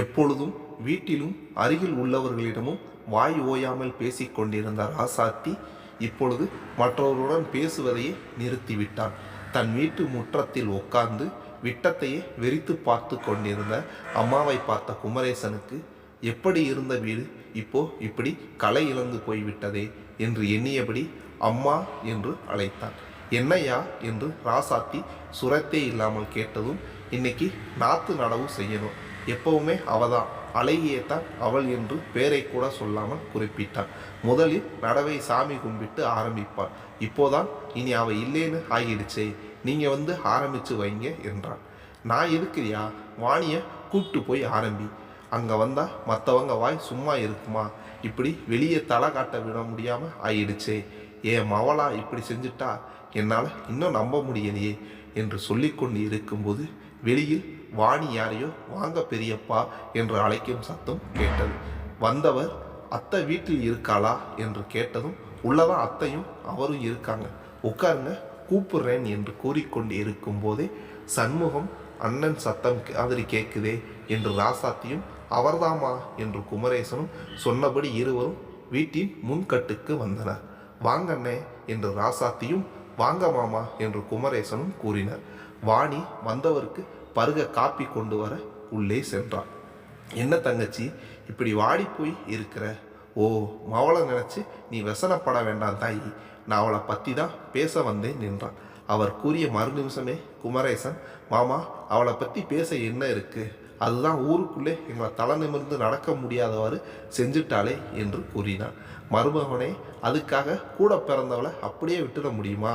எப்பொழுதும் வீட்டிலும் அருகில் உள்ளவர்களிடமும் வாய் ஓயாமல் பேசிக் கொண்டிருந்த ராசாத்தி இப்பொழுது மற்றவர்களுடன் பேசுவதையே நிறுத்திவிட்டான். தன் வீட்டு முற்றத்தில் உட்கார்ந்து விட்டத்தையே வெறித்து பார்த்து கொண்டிருந்த அம்மாவை பார்த்த குமரேசனுக்கு எப்படி இருந்த வீடு இப்போ இப்படி களை இழந்து போய்விட்டதே என்று எண்ணியபடி அம்மா என்று அழைத்தான். என்னையா என்று ராசாத்தி சுரத்தே இல்லாமல் கேட்டதும், இன்னைக்கு நாத்து நடவு செய்யணும், எப்பவுமே அவதான், அழகியேத்தான் அவள் என்று பேரை கூட சொல்லாமல் குறிப்பிட்டான். முதலில் நடவை சாமி கும்பிட்டு ஆரம்பிப்பாள், இப்போதான் இனி அவ இல்லேன்னு ஆகிடுச்சே, நீங்க வந்து ஆரம்பிச்சு வைங்க என்றான். நான் இருக்குறியா, வாணிய கூப்பிட்டு போய் ஆரம்பி, அங்கே வந்தால் மற்றவங்க வாய் சும்மா இருக்குமா, இப்படி வெளியே தலை காட்ட விட முடியாமல் ஆயிடுச்சே, ஏன் மவளா இப்படி செஞ்சுட்டா, என்னால் இன்னும் நம்ப முடியலையே என்று சொல்லிக்கொண்டு இருக்கும்போது வெளியில் வாணி யாரையோ வாங்க பெரியப்பா என்று அழைக்கும் சத்தம் கேட்டது. வந்தவர் அத்தை வீட்டில் இருக்காளா என்று கேட்டதும், உள்ளதான் அத்தையும் அவரும் இருக்காங்க, உட்காருங்க கூப்பிடுறேன் என்று கூறிக்கொண்டு இருக்கும் போதே சண்முகம் அண்ணன் சத்தம் மாதிரி கேட்குதே என்று ராசாத்தியும் அவர்தாமா என்று குமரேசனும் சொன்னபடி இருவரும் வீட்டின் முன்கட்டுக்கு வந்தனர். வாங்கண்ணே என்று ராசாத்தியும் வாங்க மாமா என்று குமரேசனும் கூறினர். வாணி வந்தவருக்கு பருக காப்பி கொண்டு வர உள்ளே சென்றான். என்ன தங்கச்சி இப்படி வாடி போய் இருக்கிற? ஓ, மவளை நினச்சி நீ வசனப்பட வேண்டாம் தாயி, நான் அவளை பற்றி தான் பேச வந்தேன் என்றான். அவர் கூறிய மறு நிமிஷமே குமரேசன், மாமா அவளை பற்றி பேச என்ன இருக்குது, அதுதான் ஊருக்குள்ளே எங்களை தலை நிமிர்ந்து நடக்க முடியாதவாறு செஞ்சுட்டாளே என்று கூறினான். மருமகனே, அதுக்காக கூட பிறந்தவளை அப்படியே விட்டுட முடியுமா?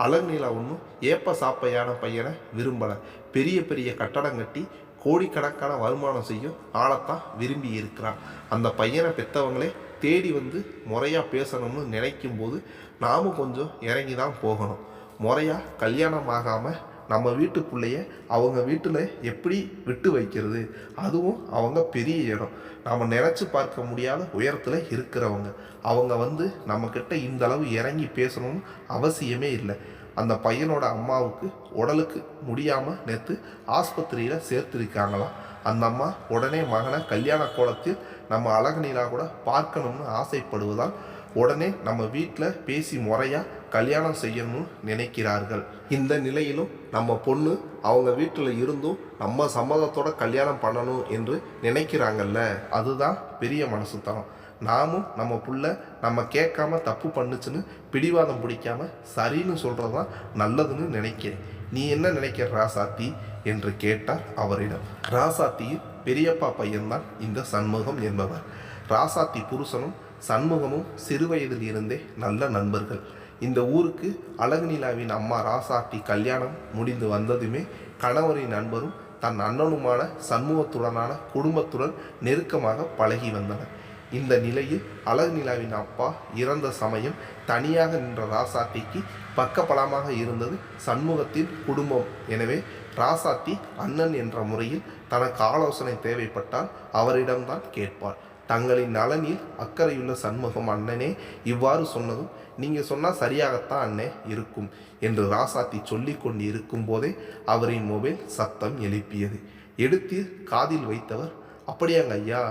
அழகுநிலா ஒன்றும் ஏப்ப சாப்பையான பையனை விரும்பலை, பெரிய பெரிய கட்டடம் கட்டி கோடிக்கணக்கான வருமானம் செய்யும் ஆளைத்தான் விரும்பி இருக்கிறான். அந்த பையனை பெற்றவங்களே தேடி வந்து முறையாக பேசணும்னு நினைக்கும் போது நாமும் கொஞ்சம் இறங்கி தான் போகணும். முறையாக கல்யாணம் ஆகாமல் நம்ம வீட்டு பிள்ளைய அவங்க வீட்டில் எப்படி விட்டு வைக்கிறது? அதுவும் அவங்க பெரிய இடம், நம்ம நினச்சி பார்க்க முடியாத உயரத்தில் இருக்கிறவங்க, அவங்க வந்து நம்மக்கிட்ட இந்த அளவு இறங்கி பேசணும்னு அவசியமே இல்லை. அந்த பையனோட அம்மாவுக்கு உடலுக்கு முடியாமல் நேற்று ஆஸ்பத்திரியில் சேர்த்துருக்காங்களாம். அந்த அம்மா உடனே மகனை கல்யாண கோலத்தில் நம்ம அழகுநிலா கூட பார்க்கணும்னு ஆசைப்படுவதால் உடனே நம்ம வீட்டில் பேசி முறையாக கல்யாணம் செய்யணும்னு நினைக்கிறார்கள். இந்த நிலையிலும் நம்ம பொண்ணு அவங்க வீட்டில் இருந்தும் நம்ம சம்மதத்தோட கல்யாணம் பண்ணணும் என்று நினைக்கிறாங்கல்ல, அதுதான் பெரிய மனசுத்தனம். நாமும் நம்ம புள்ள நம்ம கேட்காம தப்பு பண்ணுச்சுன்னு பிடிவாதம் பிடிக்காம சரின்னு சொல்கிறது தான் நல்லதுன்னு நினைக்கிறேன். நீ என்ன நினைக்கிற ராசாத்தி என்று கேட்டார் அவரிடம். ராசாத்தியின் பெரியப்பா பையன்தான் இந்த சண்முகம் என்பவர். ராசாத்தி புருஷனும் சண்முகமும் சிறுவயதில் இருந்தே நல்ல நண்பர்கள். இந்த ஊருக்கு அழகுநிலாவின் அம்மா ராசாத்தி கல்யாணம் முடிந்து வந்ததுமே கணவரின் நண்பரும் தன் அண்ணனுமான சண்முகத்துடனான குடும்பத்துடன் நெருக்கமாக பழகி வந்தனர். இந்த நிலையில் அழகுநிலாவின் அப்பா இறந்த சமயம் தனியாக நின்ற ராசாத்திக்கு பக்கபலமாக இருந்தது சண்முகத்தின் குடும்பம். எனவே ராசாத்தி அண்ணன் என்ற முறையில் தனக்கு ஆலோசனை தேவைப்பட்டால் அவரிடம்தான் கேட்பாள். தங்களின் நலனில் அக்கறையுள்ள சண்முகம் அண்ணனே இவ்வாறு சொன்னதும், நீங்கள் சொன்னால் சரியாகத்தான் அண்ணே இருக்கும் என்று ராசாத்தி சொல்லி கொண்டு இருக்கும் போதே அவரின் மொபைல் சத்தம் எழுப்பியது. எடுத்து காதில் வைத்தவர், அப்படியாங்க ஐயா,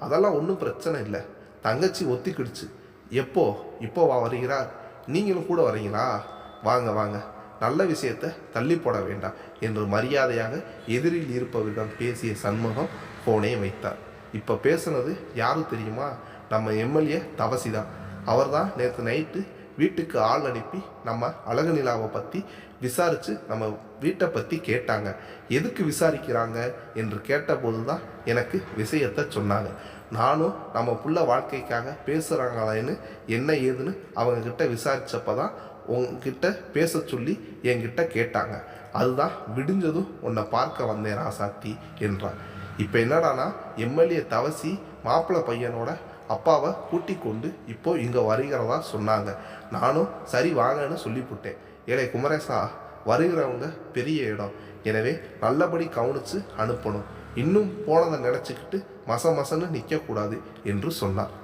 அதெல்லாம் ஒன்றும் பிரச்சனை இல்லை, தங்கச்சி ஒத்திக்கிடுச்சு, இப்போவா வருகிறார், நீங்களும் கூட வரீங்களா, வாங்க வாங்க, நல்ல விஷயத்தை தள்ளி போட வேண்டாம் என்று மரியாதையாக எதிரில் இருப்பவரிடம் பேசிய சண்முகம் போனே வைத்தார். இப்போ பேசுனது யாரு தெரியுமா? நம்ம எம்எல்ஏ தவசி தான். அவர் தான் நேற்று நைட்டு வீட்டுக்கு ஆள் அனுப்பி நம்ம அழகுநிலாவை பற்றி விசாரித்து நம்ம வீட்டை பற்றி கேட்டாங்க. எதுக்கு விசாரிக்கிறாங்க என்று கேட்டபோது தான் எனக்கு விஷயத்தை சொன்னாங்க. நானும் நம்ம புள்ள வாழ்க்கைக்காக பேசுகிறாங்களேன்னு என்ன ஏதுன்னு அவங்கக்கிட்ட விசாரித்தப்போ தான் உங்ககிட்ட பேச சொல்லி என்கிட்ட கேட்டாங்க. அதுதான் விடிஞ்சதும் உன்னை பார்க்க வந்தேன் ராசாத்தி என்றான். இப்போ என்னடானா, எம்எல்ஏ தவசி மாப்பிள்ளை பையனோட அப்பாவை கூட்டி கொண்டு இப்போ இங்கே வருகிறதா சொன்னாங்க. நானும் சரி வாங்கன்னு சொல்லிவிட்டேன். ஏழை குமரேசா, வருகிறவங்க பெரிய இடம், எனவே நல்லபடி கவனித்து அனுப்பணும், இன்னும் போனதை நினச்சிக்கிட்டு மசன்னு நிற்கக்கூடாது என்று சொன்னார்.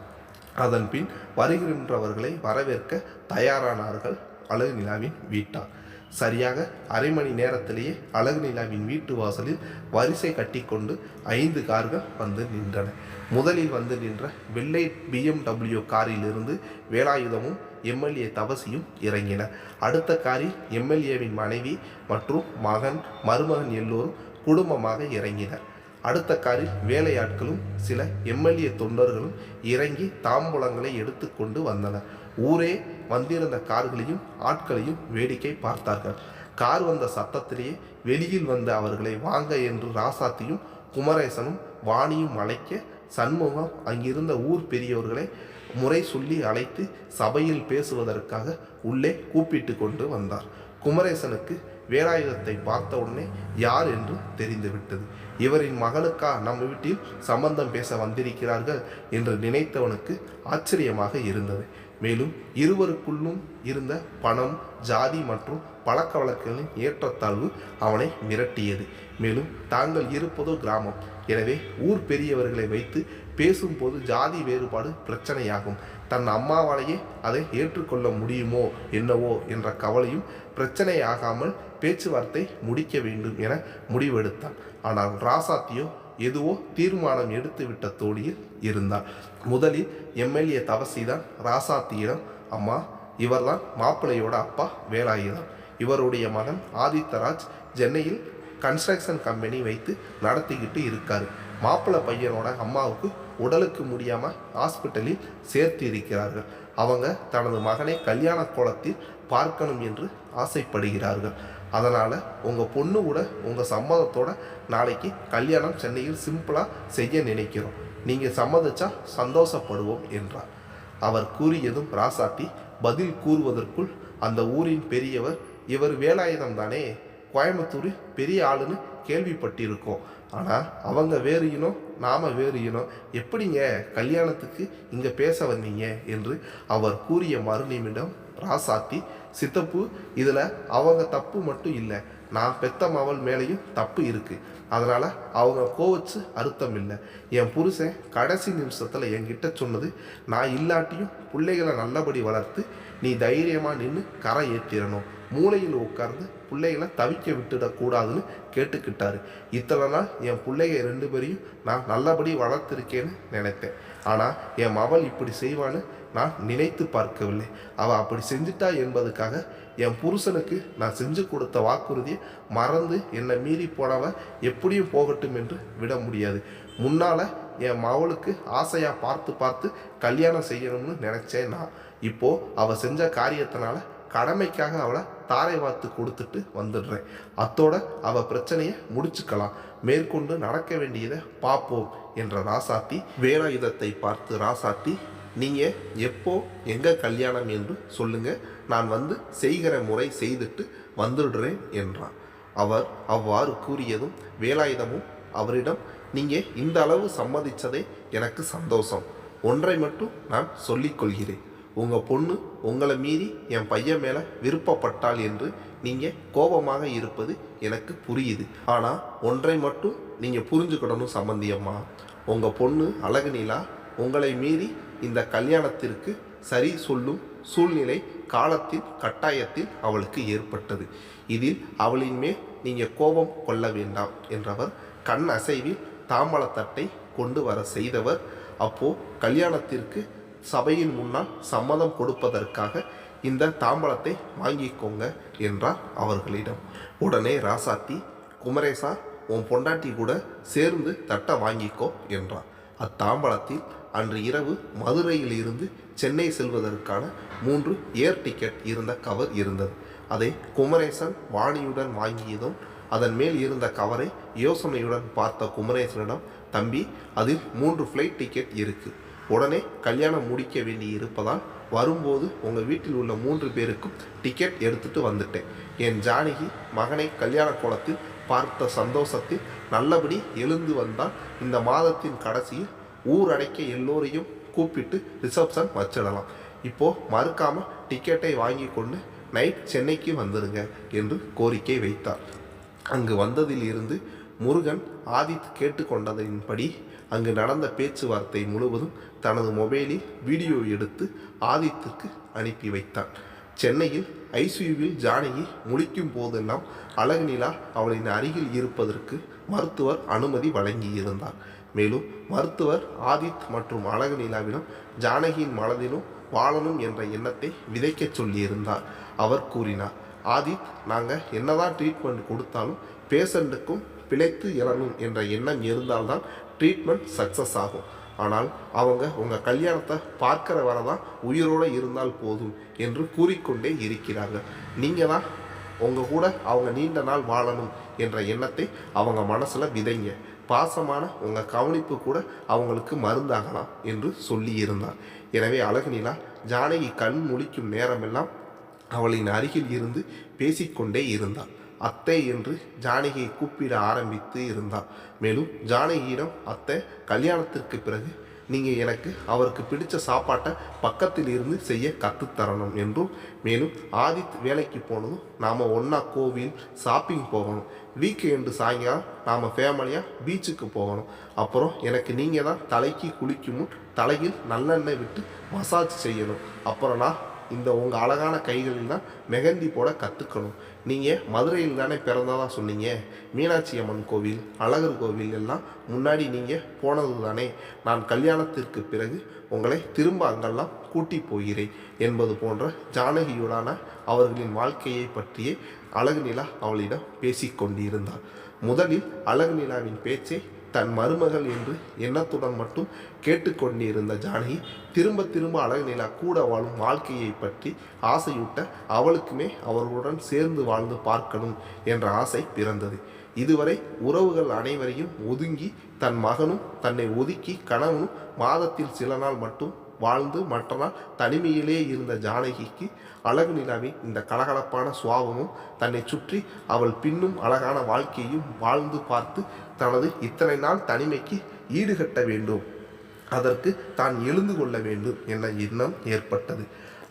அதன் பின் வருகின்றவர்களை வரவேற்க தயாரானார்கள் அழகுநிலாவின் வீட்டார். சரியாக அரை மணி நேரத்திலேயே அழகு நிலாவின் வீட்டு வாசலில் வரிசை கட்டி கொண்டு 5 கார்கள் வந்து நின்றன. முதலில் வந்து நின்ற வெள்ளை BMW காரிலிருந்து வேலாயுதமும் எம்எல்ஏ தவசியும் இறங்கினர். அடுத்த காரில் எம்எல்ஏவின் மனைவி மற்றும் மருமகன் எல்லோரும் குடும்பமாக இறங்கினர். அடுத்த காரில் வேலையாட்களும் சில எம்எல்ஏ தொண்டர்களும் இறங்கி தாம்பூலங்களை எடுத்து கொண்டு வந்தனர். ஊரே வந்திருந்த கார்களையும் ஆட்களையும் வேடிக்கை பார்த்தார்கள். கார் வந்த சத்தத்திலேயே வெளியில் வந்த அவர்களை வாங்க என்று ராசாத்தியும் குமரேசனும் வாணியும் அழைக்க, சண்முகம் அங்கிருந்த ஊர் பெரியவர்களை முறை சொல்லி அழைத்து சபையில் பேசுவதற்காக உள்ளே கூப்பிட்டு கொண்டு வந்தார். குமரேசனுக்கு வேலாயுதத்தை பார்த்தவுடனே யார் என்று தெரிந்துவிட்டது. இவரின் மகனுக்கா நம்ம வீட்டில் சம்பந்தம் பேச வந்திருக்கிறார்கள் என்று நினைத்தவனுக்கு ஆச்சரியமாக இருந்தது. மேலும் இருவருக்குள்ளும் இருந்த பணம், ஜாதி மற்றும் பழக்க வழக்கங்களின் ஏற்றத்தாழ்வு அவனை மிரட்டியது. மேலும் தாங்கள் இருப்பதோ கிராமம், எனவே ஊர் பெரியவர்களை வைத்து பேசும்போது ஜாதி வேறுபாடு பிரச்சனையாகும். தன் அம்மாவாலேயே அதை ஏற்றுக்கொள்ள முடியுமோ என்னவோ என்ற கவலையும் பிரச்சனையாகாமல் பேச்சுவார்த்தை முடிக்க வேண்டும் என முடிவெடுத்தான். ஆனால் ராசாத்தியோ எதுவோ தீர்மானம் எடுத்துவிட்ட தோணியில் இருந்தார். முதலில் எம்எல்ஏ தவசிதான் ராசாத்தியிடம், அம்மா, இவர்தான் மாப்பிள்ளையோட அப்பா வேலாயுதம். இவருடைய மகன் ஆதித்தராஜ் சென்னையில் கன்ஸ்ட்ரக்ஷன் கம்பெனி வைத்து நடத்திக்கிட்டு இருக்காரு. மாப்பிள்ளை பையனோட அம்மாவுக்கு உடலுக்கு முடியாமல் ஹாஸ்பிட்டலில் சேர்த்து இருக்கிறார்கள். அவங்க தனது மகனை கல்யாண கோலத்தில் பார்க்கணும் என்று ஆசைப்படுகிறார்கள். அதனால் உங்கள் பொண்ணு கூட உங்கள் சம்மதத்தோட நாளைக்கு கல்யாணம் சென்னையில் சிம்பிளாக செய்ய நினைக்கிறோம். நீங்கள் சம்மதிச்சா சந்தோஷப்படுவோம் என்றார். அவர் கூறியதும் ராசாத்தி பதில் கூறுவதற்குள் அந்த ஊரின் பெரியவர், இவர் வேலாயுதம் தானே, கோயம்புத்தூரில் பெரிய ஆளுன்னு கேள்விப்பட்டிருக்கோம். ஆனால் அவங்க வேறு இனம், நாம் வேறு இனம், எப்படிங்க கல்யாணத்துக்கு இங்கே பேச வந்தீங்க என்று அவர் கூறிய மறுநிமிடம் ராசாத்தி, சித்தப்பு, இதில் அவங்க தப்பு மட்டும் இல்லை, நான் பெத்த மவள் மேலேயும் தப்பு இருக்குது. அதனால் அவங்க கோவச்சு அர்த்தம் இல்லை. என் புருஷன் கடைசி நிமிஷத்தில் என்கிட்ட சொன்னது, நான் இல்லாட்டியும் பிள்ளைகளை நல்லபடி வளர்த்து நீ தைரியமாக நின்று கரை ஏற்றிடணும், மூளையில் உட்கார்ந்து பிள்ளைகளை தவிக்க விட்டுடக்கூடாதுன்னு கேட்டுக்கிட்டாரு. இத்தனை நாள் என் பிள்ளைங்க 2 பேரையும் நான் நல்லபடி வளர்த்துருக்கேன்னு நினைத்தேன். ஆனால் என் மவள் இப்படி செய்வான்னு நான் நினைத்து பார்க்கவில்லை. அவள் அப்படி செஞ்சிட்டா என்பதுக்காக என் புருஷனுக்கு நான் செஞ்சு கொடுத்த வாக்குறுதியை மறந்து என்னை மீறி போனவ எப்படியும் போகட்டும் என்று விட முடியாது. முன்னால் என் மவளுக்கு ஆசையாக பார்த்து பார்த்து கல்யாணம் செய்யணும்னு நினச்சேன் நான். இப்போது அவள் செஞ்ச காரியத்தினால கடமைக்காக அவளை தாரை வார்த்து கொடுத்துட்டு வந்துடுறேன். அத்தோட அவள் பிரச்சனையை முடிச்சுக்கலாம், மேற்கொண்டு நடக்க வேண்டியதை பார்ப்போம் என்ற ராசாத்தி. வேலாயுதத்தை பார்த்து ராசாத்தி, நீங்கள் எப்போ எங்கே கல்யாணம் என்று சொல்லுங்கள், நான் வந்து செய்கிற முறை செய்துட்டு வந்துடுறேன் என்றார். அவர் அவ்வாறு கூறியதும் வேலாயுதமும் அவரிடம், நீங்கள் இந்த அளவு சம்மதித்ததே எனக்கு சந்தோஷம். ஒன்றை மட்டும் நான் சொல்லிக்கொள்கிறேன், உங்கள் பொண்ணு உங்களை மீறி என் பையன் மேலே விருப்பப்பட்டாள் என்று நீங்கள் கோபமாக இருப்பது எனக்கு புரியுது. ஆனால் ஒன்றை மட்டும் நீங்கள் புரிஞ்சுக்கிடணும் சம்பந்தியம்மா, உங்கள் பொண்ணு அழகு நிலா உங்களை மீறி இந்த கல்யாணத்திற்கு சரி சொல்லும் சூழ்நிலை காலத்தில் கட்டாயத்தில் அவளுக்கு ஏற்பட்டது. இதில் அவளின் மேல் நீங்கள் கோபம் கொள்ள வேண்டாம் என்றவர் கண் அசைவில் தாம்பழத்தட்டை கொண்டு வர செய்தவர், அப்போ கல்யாணத்திற்கு சபையின் முன்னால் சம்மதம் கொடுப்பதற்காக இந்த தாம்பழத்தை வாங்கிக்கோங்க என்றார் அவர்களிடம். உடனே ராசாத்தி, குமரேசா, உன் பொண்டாட்டி கூட சேர்ந்து தட்டை வாங்கிக்கோ என்றார். அத்தாம்பழத்தில் அன்று இரவு மதுரையில் இருந்து சென்னை செல்வதற்கான 3 ஏர் டிக்கெட் இருந்த கவர் இருந்தது. அதை குமரேசன் வாணியுடன் வாங்கியதும் அதன் மேல் இருந்த கவரை யோசனையுடன் பார்த்த குமரேசனிடம், தம்பி, அதில் 3 ஃப்ளைட் டிக்கெட் இருக்குது. உடனே கல்யாணம் முடிக்க வேண்டி இருப்பதால் வரும்போது உங்கள் வீட்டில் உள்ள 3 பேருக்கும் டிக்கெட் எடுத்துட்டு வந்துட்டேன். என் ஜானகி மகனை கல்யாண கோலத்தில் பார்த்த சந்தோஷத்தில் நல்லபடி எழுந்து வந்தால் இந்த மாதத்தின் கடைசியில் ஊர் அடைக்க எல்லோரையும் கூப்பிட்டு ரிசப்ஷன் வச்சிடலாம். இப்போது மறுக்காமல் டிக்கெட்டை வாங்கி கொண்டு நைட் சென்னைக்கு வந்துடுங்க என்று கோரிக்கை வைத்தார். அங்கு வந்ததில் இருந்து முருகன் ஆதித் கேட்டுக்கொண்டதின்படி அங்கு நடந்த பேச்சுவார்த்தை முழுவதும் தனது மொபைலில் வீடியோ எடுத்து ஆதித்திற்கு அனுப்பி வைத்தான். சென்னையில் ஐசியூவில் ஜானகி முழிக்கும் போதெல்லாம் அழகுநிலா அவளின் அருகில் இருப்பதற்கு மருத்துவர் அனுமதி வழங்கியிருந்தார். மேலும் மருத்துவர் ஆதித் மற்றும் அழகுநிலாவிடம் ஜானகியின் மனதிலும் வாழணும் என்ற எண்ணத்தை விதைக்கச் சொல்லியிருந்தார். அவர் கூறினார், ஆதித், நாங்கள் என்னதான் ட்ரீட்மெண்ட் கொடுத்தாலும் பேஷண்ட்டுக்கும் பிழைத்து எழணும் என்ற எண்ணம் இருந்தால்தான் ட்ரீட்மெண்ட் சக்ஸஸ் ஆகும். ஆனால் அவங்க உங்கள் கல்யாணத்தை பார்க்குற வரை தான் உயிரோடு இருந்தால் போதும் என்று கூறிக்கொண்டே இருக்கிறாங்க. நீங்கள் தான் உங்கள் கூட அவங்க நீண்ட நாள் வாழணும் என்ற எண்ணத்தை அவங்க மனசில் விதைங்க. பாசமான உங்கள் கவனிப்பு கூட அவங்களுக்கு மருந்தாகலாம் என்று சொல்லியிருந்தார். எனவே அழகுநிலா ஜானகி கண் முழிக்கும் நேரமெல்லாம் அவளின் அருகில் இருந்து பேசிக்கொண்டே இருந்தாள். அத்தை என்று ஜானகியை கூப்பிட ஆரம்பித்து இருந்தார். மேலும் ஜானகியிடம், அத்தை, கல்யாணத்திற்கு பிறகு நீங்கள் எனக்கு அவருக்கு பிடிச்ச சாப்பாட்டை பக்கத்தில் இருந்து செய்ய கற்றுத்தரணும் என்றும், மேலும் ஆதித் வேலைக்கு போனதும் நாம் ஒன்றா கோவில் ஷாப்பிங் போகணும், வீக்கெண்டு சாயங்காலம் நாம் ஃபேமிலியாக பீச்சுக்கு போகணும், அப்புறம் எனக்கு நீங்கள் தான் தலைக்கு குளிக்கும் முன் தலையில் நல்லெண்ணெய் விட்டு மசாஜ் செய்யணும், அப்புறம் நான் இந்த உங்கள் அழகான கைகளில் தான் மெஹந்தி போட கற்றுக்கணும். நீங்கள் மதுரையில் தானே பிறந்ததாக சொன்னீங்க, மீனாட்சி அம்மன் கோவில், அழகர் கோவில் எல்லாம் முன்னாடி நீங்கள் போனது தானே, நான் கல்யாணத்திற்கு பிறகு உங்களை திரும்ப அங்கெல்லாம் கூட்டி போகிறேன் என்பது போன்ற ஜானகியுடான அவர்களின் வாழ்க்கையை பற்றியே அழகுநிலா அவளிடம் பேசிக்கொண்டிருந்தார். முதலில் அழகுநிலாவின் பேச்சை தன் மருமகள் என்று எண்ணத்துடன் மட்டும் கேட்டுக்கொண்டிருந்த ஜானகி திரும்ப திரும்ப அழகுநிலா கூட வாழும் வாழ்க்கையை பற்றி ஆசையூட்ட அவளுக்குமே அவர்களுடன் சேர்ந்து வாழ்ந்து பார்க்கணும் என்ற ஆசை பிறந்தது. இதுவரை உறவுகள் அனைவரையும் ஒதுங்கி தன் மகனும் தன்னை ஒதுக்கி கணவனும் மாதத்தில் சில நாள் மட்டும் வாழ்ந்து மற்ற நாள் தனிமையிலே இருந்த ஜானகிக்கு அழகுநிலாவின் இந்த கலகலப்பான சுவாபமும் தன்னை சுற்றி அவள் பின்னும் அழகான வாழ்க்கையும் வாழ்ந்து பார்த்து தனது இத்தனை நாள் தனிமைக்கு ஈடுகட்ட வேண்டும், அதற்கு தான் எழுந்து கொள்ள வேண்டும் என்ற எண்ணம் ஏற்பட்டது.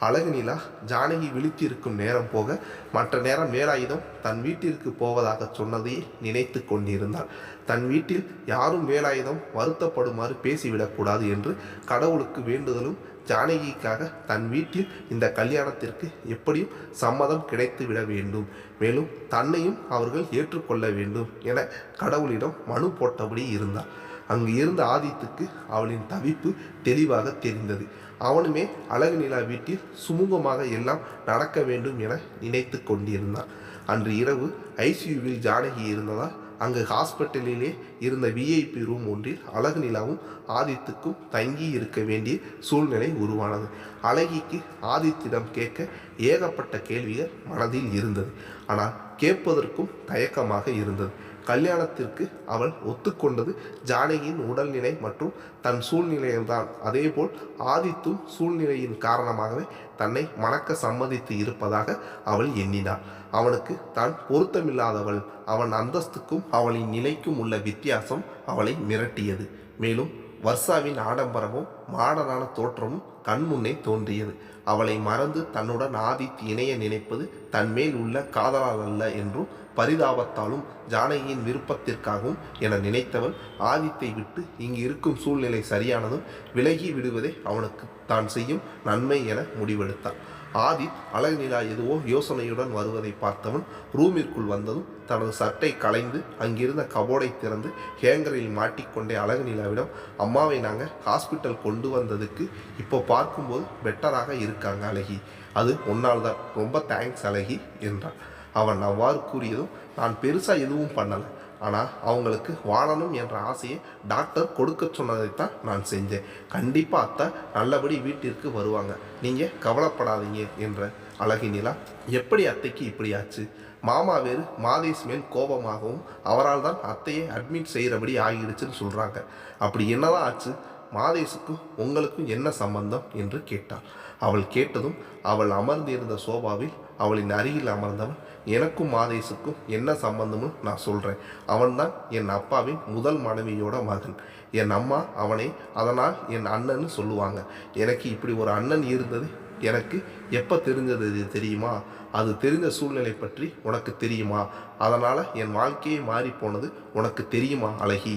அழகுநிலா ஜானகி விழித்திருக்கும் நேரம் போக மற்ற நேரம் வேலாயுதம் தன் வீட்டிற்கு போவதாக சொன்னதையே நினைத்து கொண்டிருந்தாள். தன் வீட்டில் யாரும் வேலாயுதம் வருத்தப்படுமாறு பேசிவிடக்கூடாது என்று கடவுளுக்கு வேண்டுதலும் ஜானகிக்காக தன் வீட்டில் இந்த கல்யாணத்திற்கு எப்படியும் சம்மதம் கிடைத்து விட வேண்டும், மேலும் தன்னையும் அவர்கள் ஏற்றுக்கொள்ள வேண்டும் என கடவுளிடம் மனு போட்டபடி இருந்தார். அங்கு இருந்த ஆதித்துக்கு அவளின் தவிப்பு தெளிவாக தெரிந்தது. அவனுமே அழகுநிலா வீட்டில் சுமூகமாக எல்லாம் நடக்க வேண்டும் என நினைத்து கொண்டிருந்தான். அன்று இரவு ஐசியூவில் ஜானகி இருந்ததால் அங்கு ஹாஸ்பிட்டலிலே இருந்த விஐபி ரூம் ஒன்றில் அழகுநிலாவும் ஆதித்துக்கும் தங்கி இருக்க வேண்டிய சூழ்நிலை உருவானது. அழகிக்கு ஆதித்திடம் கேட்க ஏகப்பட்ட கேள்விகள் மனதில் இருந்தது. ஆனால் கேட்பதற்கும் தயக்கமாக இருந்தது. கல்யாணத்திற்கு அவள் ஒத்துக்கொண்டது ஜானகியின் உடல்நிலை மற்றும் தன் சூழ்நிலையில்தான். அதேபோல் ஆதித்தும் சூழ்நிலையின் காரணமாகவே தன்னை மணக்க சம்மதித்து இருப்பதாக அவள் எண்ணினாள். அவனுக்கு தான் பொருத்தமில்லாதவள். அவன் அந்தஸ்துக்கும் அவளின் நிலைக்கும் உள்ள வித்தியாசம் அவளை மிரட்டியது. மேலும் வர்ஷாவின் ஆடம்பரமும் மாடனான தோற்றமும் கண்முன்னே தோன்றியது. அவளை மறந்து தன்னுடன் ஆதித் இணைய நினைப்பது தன்மேல் உள்ள காதலால் அல்ல என்றும் பரிதாபத்தாலும் ஜானகியின் விருப்பத்திற்காகவும் என நினைத்தவன் ஆதித்தை விட்டு இங்கு இருக்கும் சூழ்நிலை சரியானதும் விலகி விடுவதே அவனுக்கு தான் செய்யும் நன்மை என முடிவெடுத்தான். ஆதித் அழகுநிலா எதுவோ யோசனையுடன் வருவதை பார்த்தவன் ரூமிற்குள் வந்ததும் தனது சட்டை களைந்து அங்கிருந்த கபோர்டை திறந்து ஹேங்கரில் மாட்டிக்கொண்டே அழகுநிலாவிடம், அம்மாவை நாங்கள் ஹாஸ்பிட்டல் கொண்டு வந்ததுக்கு இப்போ பார்க்கும்போது பெட்டராக இருக்காங்க அழகி, அது ஒன்னால் தான், ரொம்ப தேங்க்ஸ் அழகி என்றான். அவன் அவ்வாறு கூறியதும், நான் பெருசாக எதுவும் பண்ணலை, ஆனால் அவங்களுக்கு வாழணும் என்ற ஆசையை டாக்டர் கொடுக்க சொன்னதைத்தான் நான் செஞ்சேன். கண்டிப்பாக அத்தை நல்லபடி வீட்டிற்கு வருவாங்க, நீங்கள் கவலைப்படாதீங்க என்ற அழகுநிலா. எப்படி அத்தைக்கு இப்படி ஆச்சு? மாமா வேறு மாதேஷ் மேல் கோபமாகவும் அவரால் தான் அத்தையை அட்மிட் செய்கிறபடி ஆகிடுச்சுன்னு சொல்கிறாங்க. அப்படி என்னதான் ஆச்சு? மாதேஷுக்கும் உங்களுக்கும் என்ன சம்பந்தம் என்று கேட்டாள். அவள் கேட்டதும் அவள் அமர்ந்திருந்த சோபாவில் அவளின் அருகில் அமர்ந்தவன், எனக்கும் மாதேஷுக்கும் என்ன சம்பந்தம்னு நான் சொல்கிறேன். அவன்தான் என் அப்பாவின் முதல் மனைவியோட மகன். என் அம்மா அவனை அதனால் என் அண்ணன்னு சொல்லுவாங்க. எனக்கு இப்படி ஒரு அண்ணன் இருந்தது எனக்கு எப்போ தெரிஞ்சது தெரியுமா? அது தெரிஞ்ச சூழ்நிலை பற்றி உனக்கு தெரியுமா? அதனால் என் வாழ்க்கையே மாறி போனது உனக்கு தெரியுமா அழகி?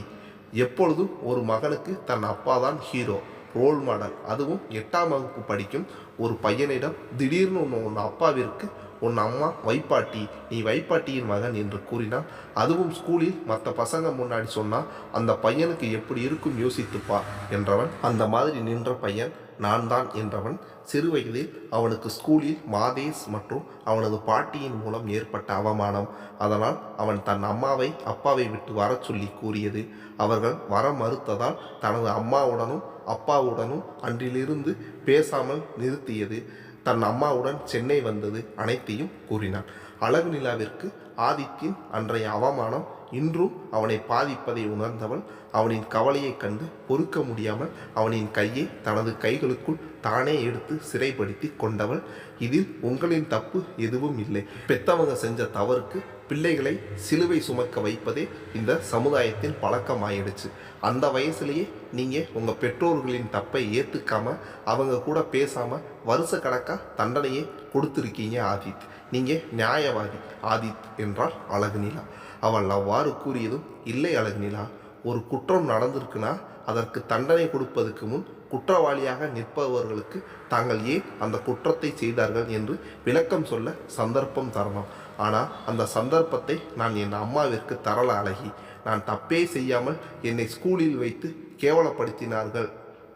எப்பொழுதும் ஒரு மகனுக்கு தன் அப்பா தான் ஹீரோ. ரோல் மாடல், அதுவும் 8ஆம் வகுப்பு படிக்கும் ஒரு பையனிடம் திடீர்னு உன் அப்பாவிற்கு உன் அம்மா வைப்பாட்டி, நீ வைப்பாட்டியின் மகன் என்று கூறினான். அதுவும் ஸ்கூலில் மற்ற பசங்க முன்னாடி சொன்னால் அந்த பையனுக்கு எப்படி இருக்கும் யோசித்துப்பா என்றவன். அந்த மாதிரி நின்ற பையன் நான் தான் என்றவன். சிறு வயதில் அவனுக்கு ஸ்கூலில் மாதேஷ் மற்றும் அவனது பாட்டியின் மூலம் ஏற்பட்ட அவமானம். அதனால் அவன் தன் அம்மாவை அப்பாவை விட்டு வர சொல்லி கூறியது. அவர்கள் வர மறுத்ததால் தனது அம்மாவுடனும் அப்பாவுடனும் அன்றிலிருந்து பேசாமல் நிறுத்தியது. தன் அம்மாவுடன் சென்னை வந்தது அனைத்தையும் கூறினான். அழகு நிலாவிற்கு ஆதித்தின் அன்றைய அவமானம் இன்றும் அவனை பாதிப்பதை உணர்ந்தவள் அவனின் கவலையைக் கண்டு பொறுக்க முடியாமல் அவனின் கையை தனது கைகளுக்குள் தானே எடுத்து சிறைப்படுத்தி கொண்டவள். இதில் உங்களின் தப்பு எதுவும் இல்லை. பெத்தவங்க செஞ்ச தவறுக்கு பிள்ளைகளை சிலுவை சுமக்க வைப்பதே இந்த சமுதாயத்தின் பழக்கமாயிடுச்சு. அந்த வயசுலேயே நீங்கள் உங்கள் பெற்றோர்களின் தப்பை ஏற்றுக்காம அவங்க கூட பேசாமல் வருஷ கணக்காக தண்டனையே கொடுத்துருக்கீங்க ஆதித். நீங்கள் நியாயவாதி ஆதித் என்றாள் அழகு நிலா. அவள் அவ்வாறு கூறியதும், இல்லை அழகு நிலா, ஒரு குற்றம் நடந்திருக்குன்னா அதற்கு தண்டனை கொடுப்பதற்கு முன் குற்றவாளியாக நிற்பவர்களுக்கு தாங்கள் ஏன் அந்த குற்றத்தை செய்தார்கள் என்று விளக்கம் சொல்ல சந்தர்ப்பம் தரணும். ஆனால் அந்த சந்தர்ப்பத்தை நான் என் அம்மாவிற்கு தரல அழகி. நான் தப்பே செய்யாமல் என்னை ஸ்கூலில் வைத்து கேவலப்படுத்தினார்கள்.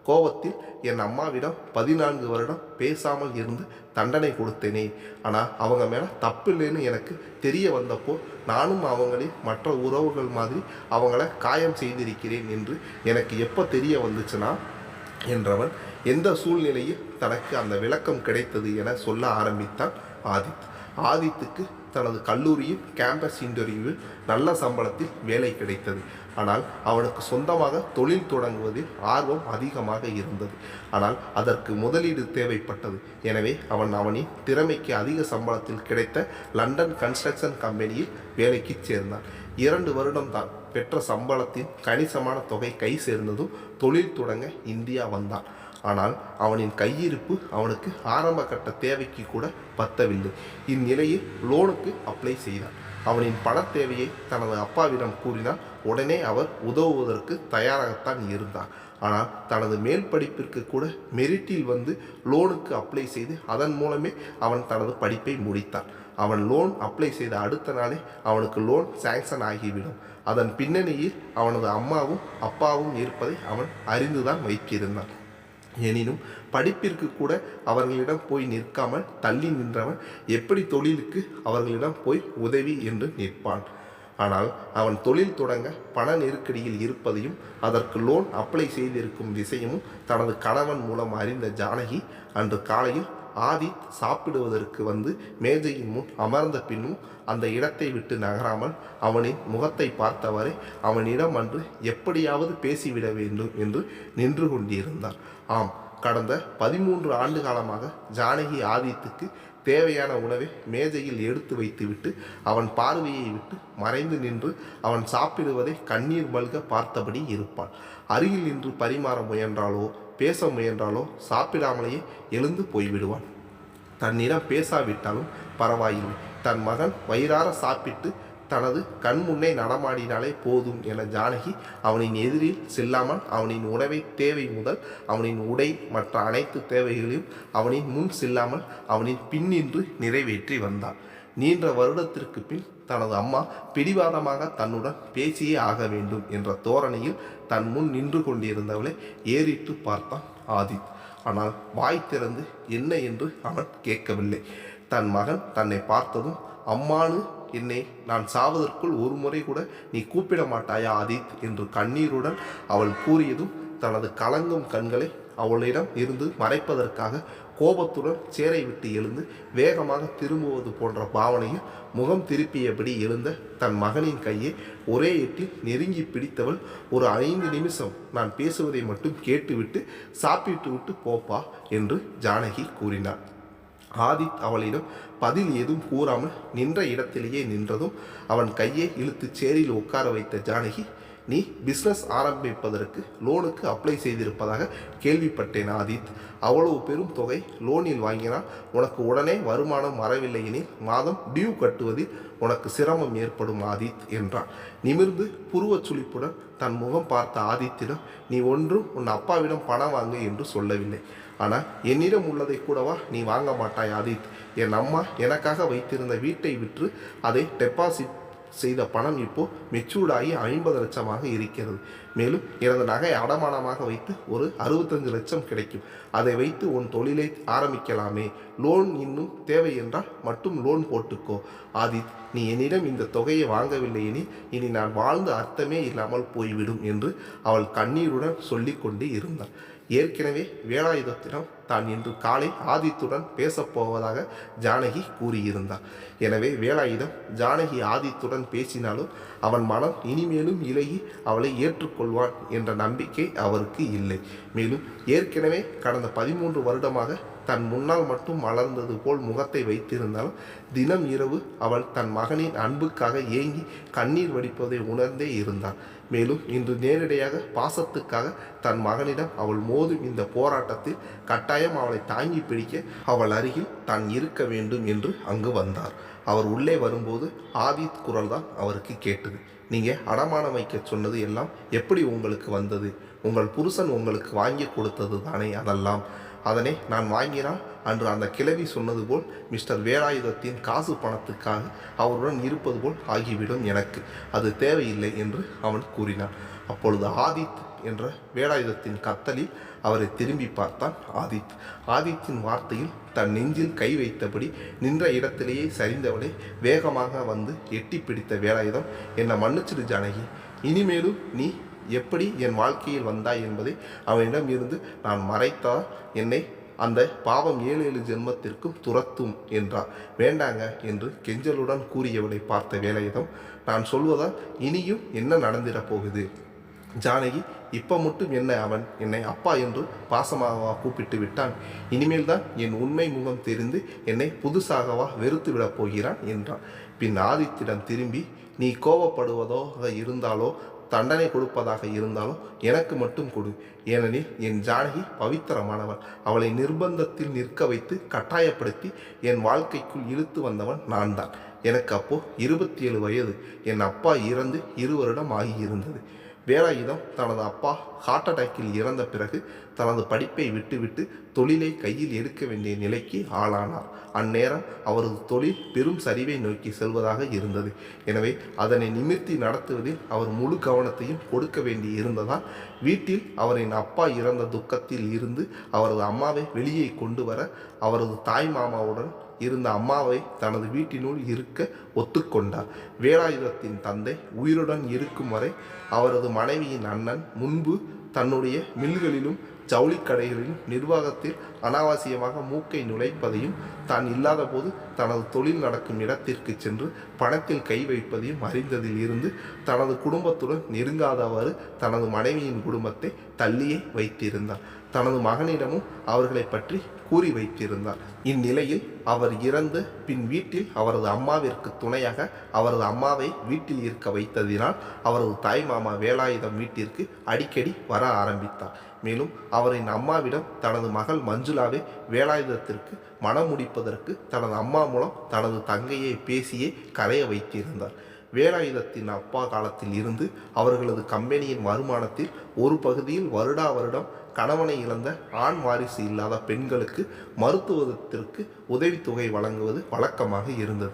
கோபத்தில் என் அம்மாவிடம் 14 வருடம் பேசாமல் இருந்து தண்டனை கொடுத்தேனே. ஆனால் அவங்க மேலே தப்பில்லைன்னு எனக்கு தெரிய வந்தப்போ நானும் அவங்களின் மற்ற உறவுகள் மாதிரி அவங்கள காயம் செய்திருக்கிறேன் என்று எனக்கு எப்போ தெரிய வந்துச்சுன்னா என்றவன் எந்த சூழ்நிலையில் தனக்கு அந்த விளக்கம் கிடைத்தது என சொல்ல ஆரம்பித்தான் ஆதித். ஆதித்துக்கு தனது கல்லூரியில் கேம்பஸ் இன்டர்வியூவில் நல்ல சம்பளத்தில் வேலை கிடைத்தது. ஆனால் அவனுக்கு சொந்தமாக தொழில் தொடங்குவதில் ஆர்வம் அதிகமாக இருந்தது. ஆனால் அதற்கு முதலீடு தேவைப்பட்டது. எனவே அவனின் திறமைக்கு அதிக சம்பளத்தில் கிடைத்த லண்டன் கன்ஸ்ட்ரக்ஷன் கம்பெனியில் வேலைக்கு சேர்ந்தான். 2 வருடம்தான். பெற்ற சம்பளத்தின் கணிசமான தொகை கை சேர்ந்ததும் தொழில் தொடங்க இந்தியா வந்தான். ஆனால் அவனின் கையிருப்பு அவனுக்கு ஆரம்ப கட்ட தேவைக்கு கூட பத்தவில்லை. இந்நிலையில் லோனுக்கு அப்ளை செய்தான். அவனின் பண தேவையை தனது அப்பாவிடம் கூறினால் உடனே அவர் உதவுவதற்கு தயாராகத்தான் இருந்தார். ஆனால் தனது மேல் படிப்பிற்கு கூட மெரிட்டில் வந்து லோனுக்கு அப்ளை செய்து அதன் மூலமே அவன் தனது படிப்பை முடித்தான். அவன் லோன் அப்ளை செய்த அடுத்த நாளே அவனுக்கு லோன் சாங்ஷன் ஆகிவிடும். அதன் பின்னணியில் அவனது அம்மாவும் அப்பாவும் இருப்பதை அவன் அறிந்துதான் வைத்திருந்தான். எனினும் படிப்பிற்கு கூட அவர்களிடம் போய் நிற்காமல் தள்ளி நின்றவன் எப்படி தொழிலுக்கு அவர்களிடம் போய் உதவி என்று நிற்பான்? ஆனால் அவன் தொழில் தொடங்க பண நெருக்கடியில் இருப்பதையும் அதற்கு லோன் அப்ளை செய்திருக்கும் விஷயமும் தனது கணவன் மூலம் அறிந்த ஜானகி அன்று காலையில் ஆதித் சாப்பிடுவதற்கு வந்து மேஜையின் முன் அமர்ந்த பின்னும் அந்த இடத்தை விட்டு நகராமல் அவனின் முகத்தை பார்த்தவரை அவனிடம் அன்று எப்படியாவது பேசிவிட வேண்டும் என்று நின்று கொண்டிருந்தார். ஆம், கடந்த 13 ஆண்டு காலமாக ஜானகி ஆதித்துக்கு தேவையான உணவை மேஜையில் எடுத்து வைத்துவிட்டு அவன் பார்வையை விட்டு மறைந்து நின்று அவன் சாப்பிடுவதை கண்ணீர் மல்க பார்த்தபடி இருப்பாள். அருகில் நின்று பரிமாற முயன்றாலோ பேச முயன்றாலோ சாப்பிடாமலேயே எழுந்து போய்விடுவான். தன்னிடம் பேசாவிட்டாலும் பரவாயில்லை, தன் மகன் வயிறார சாப்பிட்டு தனது கண் முன்னே நடமாடினாலே போதும் என ஜானகி அவனின் எதிரில் செல்லாமல் அவனின் உணவை தேவை முதல் அவனின் உடை மற்ற அனைத்து தேவைகளையும் அவனின் முன் செல்லாமல் அவனின் பின்னின்று நிறைவேற்றி வந்தாள். நீண்ட வருடத்திற்கு பின் தனது அம்மா பிடிவாதமாக தன்னுடன் பேசியே ஆக வேண்டும் என்ற தோரணையில் தன் முன் நின்று கொண்டிருந்தவளை ஏறிட்டு பார்த்தான் ஆதித். ஆனால் வாய் திறந்து என்ன என்று அவன் கேட்கவில்லை. தன் மகன் தன்னை பார்த்ததும், அம்மானு என்னை நான் சாவதற்குள் ஒரு முறை கூட நீ கூப்பிட மாட்டாயா ஆதித் என்று கண்ணீருடன் அவள் கூறியதும் தனது கலங்கும் கண்களை அவளிடம் இருந்து மறைப்பதற்காக கோபத்துடன் சேரை விட்டு எழுந்து வேகமாக திரும்புவது போன்ற பாவனையில் முகம் திருப்பியபடி எழுந்த தன் மகனின் கையை ஒரே எட்டில் நெருங்கி பிடித்தவள், ஒரு 5 நிமிஷம் நான் பேசுவதை மட்டும் கேட்டுவிட்டு சாப்பிட்டு விட்டு போப்பா என்று ஜானகி கூறினார். ஆதித் அவளிடம் பதில் ஏதும் கூறாமல் நின்ற இடத்திலேயே நின்றதும் அவன் கையை இழுத்து சேரில் உட்கார வைத்த ஜானகி, நீ பிஸ்னஸ் ஆரம்பிப்பதற்கு லோனுக்கு அப்ளை செய்திருப்பதாக கேள்விப்பட்டேன் ஆதித். அவ்வளவு பெரும் தொகை லோனில் வாங்கினால் உனக்கு உடனே வருமானம் வரவில்லை எனில் மாதம் டியூ கட்டுவதில் உனக்கு சிரமம் ஏற்படும் ஆதித் என்றான். நிமிர்ந்து புருவச் சுளிப்புடன் தன் முகம் பார்த்த ஆதித்திடம், நீ ஒன்றும் உன் அப்பாவிடம் பணம் வாங்க என்று சொல்லவில்லை. ஆனால் என்னிடம் உள்ளதை கூடவா நீ வாங்க மாட்டாய் ஆதித்? என் அம்மா எனக்காக வைத்திருந்த வீட்டை விற்று அதை டெபாசிட் செய்த பணம் இப்போ மெச்சூர்டாகி 50 லட்சமாக இருக்கிறது. மேலும் எனது நகை அடமானமாக வைத்து ஒரு 65 லட்சம் கிடைக்கும். அதை வைத்து உன் தொழிலை ஆரம்பிக்கலாமே. லோன் இன்னும் தேவை என்றால் மட்டும் லோன் போட்டுக்கோ. ஆதித், நீ என்னிடம் இந்த தொகையை வாங்கவில்லை எனில் இனி நான் வாழ்ந்த அர்த்தமே இல்லாமல் போய்விடும் என்று அவள் கண்ணீருடன் சொல்லி கொண்டே இருந்தாள். ஏற்கனவே வேலாயுதத்திடம் தான் இன்று காலை ஆதித்துடன் பேசப்போவதாக ஜானகி கூறியிருந்தார். எனவே வேலாயுதம் ஜானகி ஆதித்துடன் பேசினாலும் அவன் மனம் இனிமேலும் இலகி அவளை ஏற்றுக்கொள்வான் என்ற நம்பிக்கை அவருக்கு இல்லை. மேலும் ஏற்கனவே கடந்த 13 வருடமாக தன் முன்னால் மட்டும் மலர்ந்தது போல் முகத்தை வைத்திருந்தாலும் தினம் இரவு அவள் தன் மகனின் அன்புக்காக ஏங்கி கண்ணீர் வடிப்பதை உணர்ந்தே இருந்தாள். மேலும் இன்று நேரடியாக பாசத்துக்காக தன் மகனிடம் அவள் மோதும் இந்த போராட்டத்தில் கட்டாயம் அவளை தாங்கி பிடிக்க அவள் அருகில் தான் இருக்க வேண்டும் என்று அங்கு வந்தார். அவர் உள்ளே வரும்போது ஆதித் குரல் தான் அவருக்கு கேட்டது. நீங்கள் அடமானம் வைக்க சொன்னது எல்லாம் எப்படி உங்களுக்கு வந்தது? உங்கள் புருஷன் உங்களுக்கு வாங்கி கொடுத்தது தானே அதெல்லாம். அதனை நான் வாங்கினால் அன்று அந்த கிழவி சொன்னது போல் மிஸ்டர் வேலாயுதத்தின் காசு பணத்துக்காக அவருடன் இருப்பது போல் ஆகிவிடும். எனக்கு அது தேவையில்லை என்று அவன் கூறினான். அப்பொழுது ஆதித் என்ற வேலாயுதத்தின் கத்தலில் அவரை திரும்பி பார்த்தான் ஆதித். ஆதித்தின் வார்த்தையில் தன் நெஞ்சில் கை வைத்தபடி நின்ற இடத்திலேயே சரிந்தவளை வேகமாக வந்து எட்டி பிடித்த வேலாயுதம், என்னை மன்னிச்சிடு ஜானகி. இனிமேலும் நீ எப்படி என் வாழ்க்கையில் வந்தாய் என்பதை அவனிடம் இருந்து நான் மறைத்தால் என்னை அந்த பாவம் 7 ஜென்மத்திற்கும் துரத்தும் என்றார். வேண்டாங்க என்று கெஞ்சலுடன் கூறியவளை பார்த்த வேலாயுதம், நான் சொல்வதால் இனியும் என்ன நடந்திடப் போகுது? ஜானகி, இப்போ மட்டும் என்ன அவன் என்னை அப்பா என்று பாசமாகவா கூப்பிட்டு விட்டான்? இனிமேல் தான் என் உண்மை முகம் தெரிந்து என்னை புதுசாகவா வெறுத்து விடப் போகிறான் என்றான். பின் ஆதித்திடம் திரும்பி, நீ கோபப்படுவதாக இருந்தாலோ தண்டனை கொடுப்பதாக இருந்தாலும் எனக்கு மட்டும் கொடு. ஏனெனில் என் ஜானகி பவித்திரமானவள். அவளை நிர்பந்தத்தில் நிற்க வைத்து கட்டாயப்படுத்தி என் வாழ்க்கைக்குள் இழுத்து வந்தவன் நான் தான். எனக்கு அப்போ 27 வயது. என் அப்பா இறந்து 2 வருடம் ஆகியிருந்தது. வேலாயுதம் தனது அப்பா ஹார்ட் அட்டாக்கில் இறந்த பிறகு தனது படிப்பை விட்டுவிட்டு தொழிலை கையில் எடுக்க வேண்டிய நிலைக்கு ஆளானார். அந்நேரம் அவரது தொழில் பெரும் சரிவை நோக்கி செல்வதாக இருந்தது. எனவே அதனை நிமிர்த்தி நடத்துவதில் அவர் முழு கவனத்தையும் கொடுக்க வேண்டி இருந்ததால் வீட்டில் அவரின் அப்பா இறந்த துக்கத்தில் இருந்து அவரது அம்மாவை வெளியே கொண்டு வர அவரது தாய் மாமாவுடன் இருந்த அம்மாவை தனது வீட்டினுள் இருக்க ஒத்துக்கொண்டார். வேலாயுதத்தின் தந்தை உயிருடன் இருக்கும் வரை அவரது மனைவியின் அண்ணன் முன்பு தன்னுடைய மில்களிலும் ஜவுளிக்கடைகளிலும் நிர்வாகத்தில் அனாவசியமாக மூக்கை நுழைப்பதையும் தான் இல்லாத போது தனது தொழில் நடக்கும் இடத்திற்கு சென்று பணத்தில் கை வைப்பதையும் அறிந்ததில் இருந்து தனது குடும்பத்துடன் நெருங்காதவாறு தனது மனைவியின் குடும்பத்தை தள்ளியே வைத்திருந்தார். தனது மகனிடமும் அவர்களை பற்றி கூறி வைத்திருந்தார். இந்நிலையில் அவர் இறந்து பின் வீட்டில் அவரது அம்மாவிற்கு துணையாக அவரது அம்மாவை வீட்டில் இருக்க வைத்ததினால் அவரது தாய் மாமா வேலாயுதம் வீட்டிற்கு அடிக்கடி வர ஆரம்பித்தார். மேலும் அவரின் அம்மாவிடம் தனது மகள் மஞ்சுளாவை வேலாயுதத்திற்கு மனம் முடிப்பதற்கு தனது அம்மா மூலம் தனது தங்கையை பேசியே கரைய வைத்திருந்தார். வேலாயுதத்தின் அப்பா காலத்தில் இருந்து அவர்களது கம்பெனியின் வருமானத்தில் ஒரு பகுதியில் வருடா வருடம் கணவனை இழந்த ஆண் வாரிசு இல்லாத பெண்களுக்கு மருத்துவத்திற்கு உதவித்தொகை வழங்குவது வழக்கமாக இருந்தது.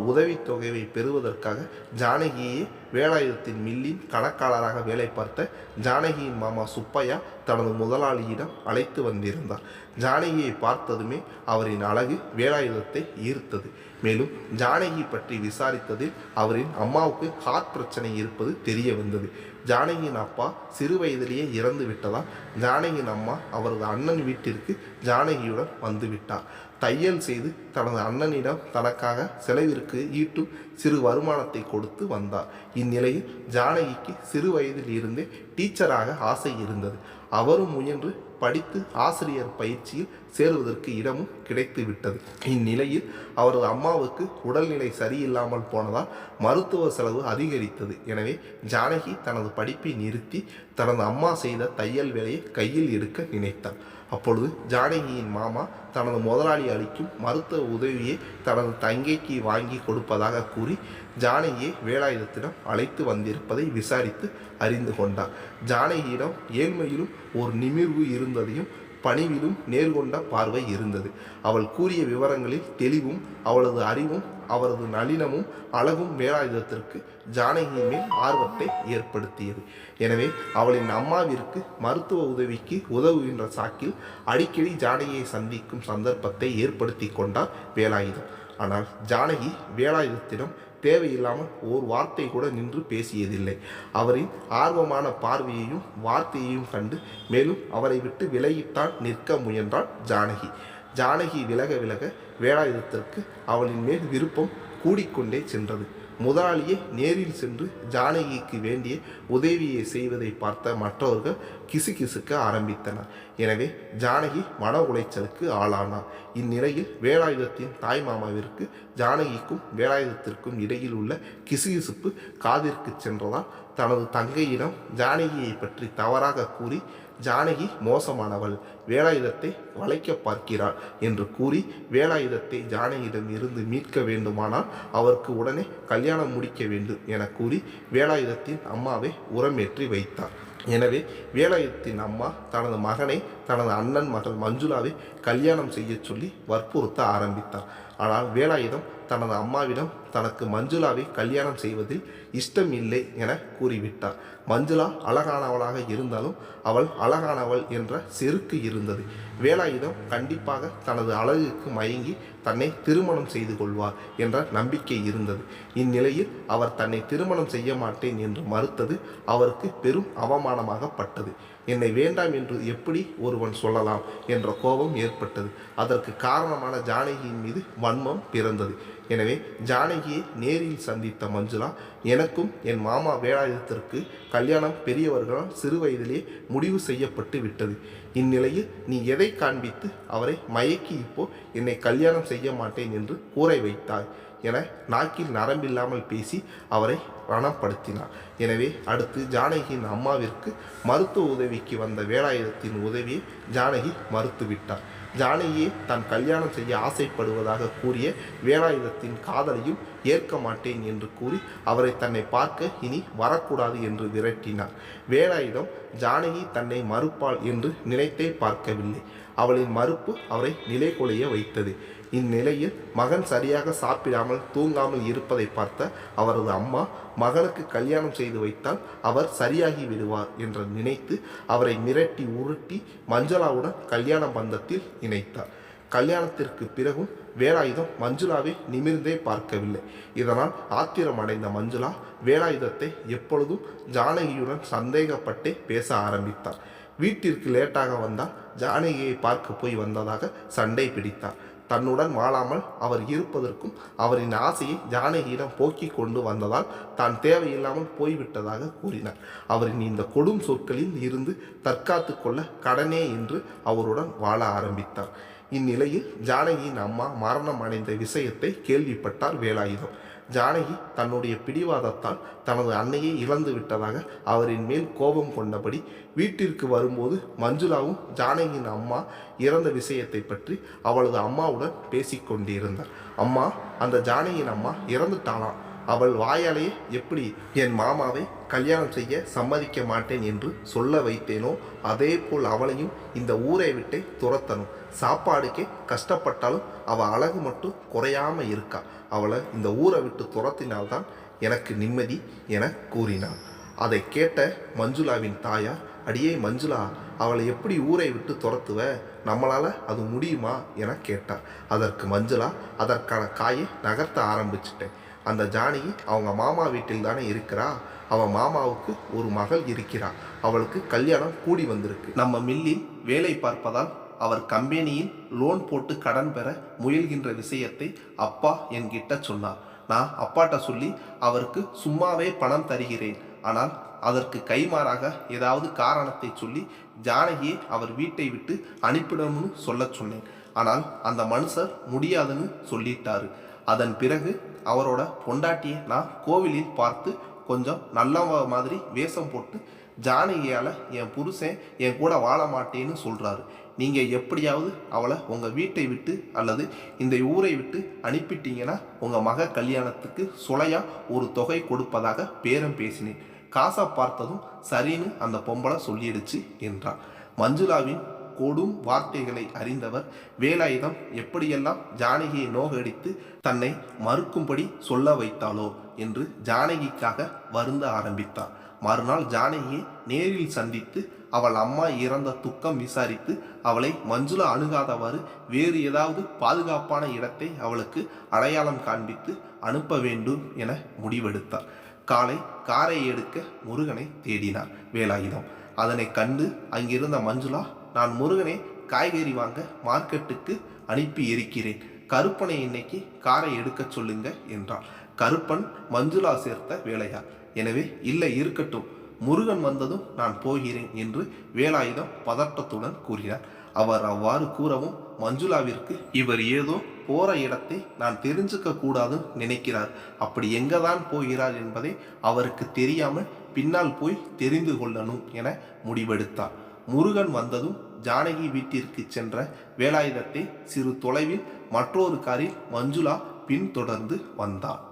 உதவித்தொகையை பெறுவதற்காக ஜானகியே வேலாயுதத்தின் மில்லின் கணக்காளராக வேலை பார்த்த ஜானகியின் மாமா சுப்பையா தனது முதலாளியிடம் அழைத்து வந்திருந்தார். ஜானகியை பார்த்ததுமே அவரின் அழகு வேலாயுதத்தை ஈர்த்தது. மேலும் ஜானகி பற்றி விசாரித்ததில் அவரின் அம்மாவுக்கு ஹார்ட் பிரச்சனை இருப்பது தெரிய வந்தது. ஜானகியின் அப்பா சிறு வயதிலேயே இறந்து விட்டதால் ஜானகியின் அம்மா அவரது அண்ணன் வீட்டிற்கு ஜானகியுடன் வந்துவிட்டார். தையல் செய்து தனது அண்ணனிடம் தனக்காக செலவிற்கு ஈட்டும் சிறு வருமானத்தை கொடுத்து வந்தார். இந்நிலையில் ஜானகிக்கு சிறு வயதில் இருந்தே டீச்சராக ஆசை இருந்தது. அவரும் முயன்று படித்து ஆசிரியர் பயிற்சியில் சேருவதற்கு இடமும் கிடைத்து விட்டது. இந்நிலையில் அவரது அம்மாவுக்கு உடல்நிலை சரியில்லாமல் போனதால் மருத்துவ செலவு அதிகரித்தது. எனவே ஜானகி தனது படிப்பை நிறுத்தி தனது அம்மா செய்த தையல் வேலையை கையில் எடுக்க நினைத்தான். அப்பொழுது ஜானகியின் மாமா தனது முதலாளி அளிக்கும் மருத்துவ உதவியை தனது தங்கைக்கு வாங்கி கொடுப்பதாக கூறி ஜானகியை வேலாயுதத்திடம் அழைத்து வந்திருப்பதை விசாரித்து அறிந்து கொண்டார். ஜானகியிடம் ஏழ்மையிலும் ஒரு நிமிர்வு இருந்ததையும் பணிவிலும் நேர்கொண்ட பார்வை இருந்தது. அவள் கூறிய விவரங்களில் தெளிவும் அவளது அறிவும் அவரது நளினமும் அழகும் வேலாயுதத்திற்கு ஜானகியின் மேல் ஆர்வத்தை ஏற்படுத்தியது. எனவே அவளின் அம்மாவிற்கு மருத்துவ உதவிக்கு உதவுகின்ற சாக்கில் அடிக்கடி ஜானகியை சந்திக்கும் சந்தர்ப்பத்தை ஏற்படுத்தி கொண்டார் வேலாயுதம். ஆனால் ஜானகி வேலாயுதத்திடம் தேவையில்லாமல் ஒரு வார்த்தை கூட நின்று பேசியதில்லை. அவரின் ஆர்வமான பார்வையையும் வார்த்தையையும் கண்டு மேலும் அவரை விட்டு விலகித்தான் நிற்க முயன்றாள் ஜானகி. ஜானகி விலக விலக வேலாயுதத்திற்கு அவளின் மேல் விருப்பம் கூடிக்கொண்டே சென்றது. முதலாளியே நேரில் சென்று ஜானகிக்கு வேண்டிய உதவியை செய்வதை பார்த்த மற்றவர்கள் கிசுகிசுக்க ஆரம்பித்தனர். எனவே ஜானகி மன உளைச்சலுக்கு ஆளானார். இந்நிலையில் வேலாயுதத்தின் தாய் மாமாவிற்கு ஜானகிக்கும் வேலாயுதத்திற்கும் இடையில் உள்ள கிசுகிசுப்பு காதிற்கு சென்றதால் தனது தங்கையிடம் ஜானகியை பற்றி தவறாக கூறி ஜானகி மோசமானவள், வேலாயுதத்தை வளைக்க பார்க்கிறாள் என்று கூறி வேலாயுதத்தை ஜானகியிடம் இருந்து மீட்க வேண்டுமானால் அவருக்கு உடனே கல்யாணம் முடிக்க வேண்டும் என கூறி வேலாயுதத்தின் அம்மாவை உரமேற்றி வைத்தார். எனவே வேலாயுதத்தின் அம்மா தனது மகனை தனது அண்ணன் மகள் மஞ்சுளாவை கல்யாணம் செய்ய சொல்லி வற்புறுத்த ஆரம்பித்தார். ஆனால் வேலாயுதம் தனது அம்மாவிடம் தனக்கு மஞ்சுளாவை கல்யாணம் செய்வதில் இஷ்டம் இல்லை என கூறிவிட்டார். மஞ்சுளா அழகானவளாக இருந்தாலும் அவள் அழகானவள் என்ற செருக்கு இருந்தது. வேலாயுதம் கண்டிப்பாக தனது அழகுக்கு மயங்கி தன்னை திருமணம் செய்து கொள்வார் என்ற நம்பிக்கை இருந்தது. இந்நிலையில் அவர் தன்னை திருமணம் செய்ய மாட்டேன் என்று மறுத்தது அவருக்கு பெரும் அவமானமாகப்பட்டது. என்னை வேண்டாம் என்று எப்படி ஒருவன் சொல்லலாம் என்ற கோபம் ஏற்பட்டது. அதற்கு காரணமான ஜானகியின் மீது வன்மம் பிறந்தது. எனவே ஜானகியை நேரில் சந்தித்த மஞ்சுளா, எனக்கும் என் மாமா வேலாயுதத்திற்கு கல்யாணம் பெரியவர்களால் சிறு வயதிலே முடிவு செய்யப்பட்டு விட்டது. இந்நிலையில் நீ எதை காண்பித்து அவரை மயக்கி இப்போ என்னை கல்யாணம் செய்ய மாட்டேன் என்று கூற வைத்தாய் என நாக்கில் நரம்பில்லாமல் பேசி அவரை ரணப்படுத்தினார். எனவே அடுத்து ஜானகியின் அம்மாவிற்கு மருத்துவ உதவிக்கு வந்த வேலாயுதத்தின் உதவியை ஜானகி மறுத்துவிட்டார். ஜானகியை தான் கல்யாணம் செய்ய ஆசைப்படுவதாக கூறிய வேலாயுதத்தின் காதலையும் ஏற்க மாட்டேன் என்று கூறி அவரை தன்னை பார்க்க இனி வரக்கூடாது என்று விரட்டினார். வேலாயுதம் ஜானகி தன்னை மறுப்பாள் என்று நினைத்தே பார்க்கவில்லை. அவளின் மறுப்பு அவரை நிலைகுலைய வைத்தது. இந்நிலையில் மகன் சரியாக சாப்பிடாமல் தூங்காமல் இருப்பதை பார்த்த அவரது அம்மா மகனுக்கு கல்யாணம் செய்து வைத்தால் அவர் சரியாகி விடுவார் என்று நினைத்து அவரை மிரட்டி உருட்டி மஞ்சுளாவுடன் கல்யாண பந்தத்தில் இணைத்தார். கல்யாணத்திற்கு பிறகும் வேலாயுதம் மஞ்சுளாவை நிமிர்ந்தே பார்க்கவில்லை. இதனால் ஆத்திரமடைந்த மஞ்சுளா வேலாயுதத்தை எப்பொழுதும் ஜானகியுடன் சந்தேகப்பட்டே பேச ஆரம்பித்தார். வீட்டிற்கு லேட்டாக வந்தால் ஜானகியை பார்க்க போய் வந்ததாக சண்டை பிடித்தார். தன்னுடன் வாழாமல் அவர் இருப்பதற்கும் அவரின் ஆசையை ஜானகியிடம் போக்கி கொண்டு வந்ததால் தான் தேவையில்லாமல் போய்விட்டதாக கூறினார். அவரின் இந்த கொடும் சொற்களில் இருந்து தற்காத்து கொள்ள கடனே என்று அவருடன் வாழ ஆரம்பித்தார். இந்நிலையில் ஜானகியின் அம்மா மரணம் அடைந்த விஷயத்தை கேள்விப்பட்டார் வேலாயுதம். ஜானகி தன்னுடைய பிடிவாதத்தால் தனது அன்னையை இழந்து விட்டதாக அவரின் மேல் கோபம் கொண்டபடி வீட்டிற்கு வரும்போது மஞ்சுளாவும் ஜானகியின் அம்மா இறந்த விஷயத்தை பற்றி அவளது அம்மாவுடன் பேசிக்கொண்டிருந்தார். அம்மா, அந்த ஜானகியின் அம்மா இறந்துட்டாளாம். அவள் வாயாலேயே எப்படி என் மாமாவை கல்யாணம் செய்ய சம்மதிக்க மாட்டேன் என்று சொல்ல வைத்தேனோ அதே போல் அவளையும் இந்த ஊரை விட்டே துரத்தணும். சாப்பாடுக்கே கஷ்டப்பட்டாலும் அவள் அழகு மட்டும் குறையாம இருக்கா. அவளை இந்த ஊரை விட்டு துரத்தினால்தான் எனக்கு நிம்மதி என கூறினாள். அதை கேட்ட மஞ்சுளாவின் தாயார், அடியே மஞ்சுளா, அவளை எப்படி ஊரை விட்டு துரத்துவ, நம்மளால் அது முடியுமா என கேட்டார். அதற்கு மஞ்சுளா, அதற்கான காயை நகர்த்த ஆரம்பிச்சிட்டேன். அந்த ஜானகி அவங்க மாமா வீட்டில் தானே இருக்கிறா. அவன் மாமாவுக்கு ஒரு மகள் இருக்கிறா. அவளுக்கு கல்யாணம் கூடி வந்திருக்கு. நம்ம மில்லில் வேலை பார்ப்பதால் அவர் கம்பெனியில் லோன் போட்டு கடன் பெற முயல்கின்ற விஷயத்தை அப்பா என்கிட்ட சொன்னார். நான் அப்பாட்ட சொல்லி அவருக்கு சும்மாவே பணம் தருகிறேன். ஆனால் அதற்கு கைமாறாக ஏதாவது காரணத்தை சொல்லி ஜானகியை அவர் வீட்டை விட்டு அனுப்பிடணும்னு சொல்ல சொன்னேன். ஆனால் அந்த மனுஷர் முடியாதுன்னு சொல்லிட்டாரு. அதன் பிறகு அவரோட பொண்டாட்டியை நான் கோவிலில் பார்த்து கொஞ்சம் நல்ல மாதிரி வேஷம் போட்டு ஜானகியால் என் புருஷன் என் கூட வாழ மாட்டேன்னு சொல்கிறாரு. நீங்கள் எப்படியாவது அவளை உங்கள் வீட்டை விட்டு அல்லது இந்த ஊரை விட்டு அனுப்பிட்டீங்கன்னா உங்கள் மக கல்யாணத்துக்கு சுளையா ஒரு தொகை கொடுப்பதாக பேரம் பேசினேன். காசை பார்த்ததும் சரின்னு அந்த பொம்பளை சொல்லிடுச்சு என்றார். மஞ்சுளாவின் கொடும் வார்த்தைகளை அறிந்தவர் வேலாயுதம் எப்படியெல்லாம் ஜானகியை நோகடித்து தன்னை மறுக்கும்படி சொல்ல வைத்தாளோ என்று ஜானகிக்காக வருந்த ஆரம்பித்தார். மறுநாள் ஜானகியை நேரில் சந்தித்து அவள் அம்மா இறந்த துக்கம் விசாரித்து அவளை மஞ்சுளா அணுகாதவாறு வேறு ஏதாவது பாதுகாப்பான இடத்தை அவளுக்கு அடையாளம் காண்பித்து அனுப்ப வேண்டும் என முடிவெடுத்தார். காலை காரை எடுக்க முருகனை தேடினார் வேலாயுதம். அதனை கண்டு அங்கிருந்த மஞ்சுளா, நான் முருகனை காய்கறி வாங்க மார்க்கெட்டுக்கு அனுப்பி இருக்கிறேன், கருப்பனை இன்னைக்கு காரை எடுக்க சொல்லுங்க என்றார். கருப்பன் மஞ்சுளா சேர்த்த வேலையார். எனவே இல்லை, இருக்கட்டும், முருகன் வந்ததும் நான் போகிறேன் என்று வேலாயுதம் பதட்டத்துடன் கூறினார். அவர் அவ்வாறு கூறவும் மஞ்சுளாவிற்கு இவர் ஏதோ போற இடத்தை நான் தெரிஞ்சுக்க கூடாதுன்னு நினைக்கிறார், அப்படி எங்கதான் போகிறார் என்பதை அவருக்கு தெரியாமல் பின்னால் போய் தெரிந்து கொள்ளணும் என முடிவெடுத்தார். முருகன் வந்ததும் ஜானகி வீட்டிற்கு சென்ற வேலாயுதத்தை சிறு தொலைவில் மற்றொரு காரில் மஞ்சுளா பின்தொடர்ந்து வந்தார்.